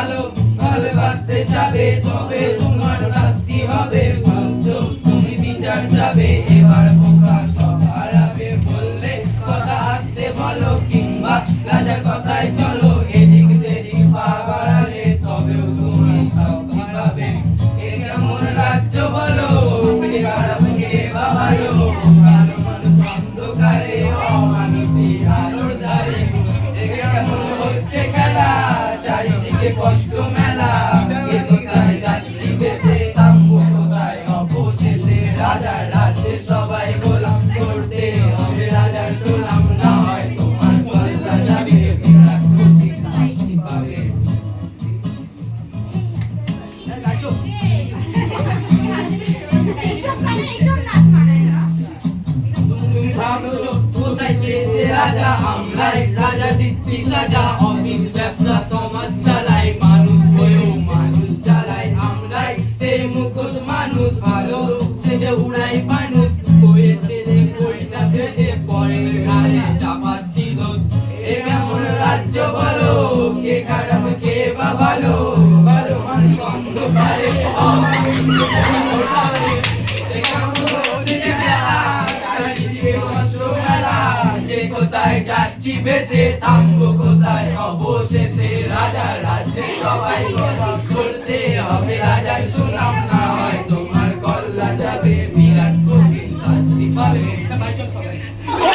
ভালো ভালোবাসতে যাবে তবে তোমার শাস্তি হবে ভাবছো তুমি বিচার যাবে এবার বোকা সব হারাবে বললে কথা আসতে বলো কিংবা রাজার কথায় চলো এদিক সেদিক পা বাড়ালে তবেও তুমি শাস্তি পাবে এ কেমন রাজ্য বলো কে খারাপ কে বা ভালো ভালো মানুষ অন্ধকারে অমানুষী আলোর ধারে এ কেমন হচ্ছে খেলা চারিদিকে কষ্ট মেলা কে কোথায় যাচ্ছি বেশে থামবো কোথায় অবশেষে রাজার রাজ্যে সবাই গোলাম করতে হবে রাজার গোলাম না হয় তোমার পাল্লা যাবে বিরাট কঠিন শাস্তি পাবে তুমি ভাবছো কোথায় কেসে রাজা আমরাই রাজা দিচ্ছি সাজা অফিস ব্যবসা সমাজ চালাই মানুষ হয়েও মানুষ চালাই আমরাই সেই মুখোশ মানুষ ভালো সেজে উড়াই মানুষ বইয়েতে বইটা ভেজে পরের ঘাড়ে চাপাচ্ছি দোষ এ কেমন রাজ্য বলো কে খারাপ কে বা ভালো ভালো মানুষ অন্ধকারে অমানুষী আলোর ধারে এ কেমন হচ্ছে খেলা চারিদিকে কষ্ট মেলা যে কোথায় যাচ্ছি বেশে থামবো কোথায় অবশেষে রাজার রাজ্যে সবাই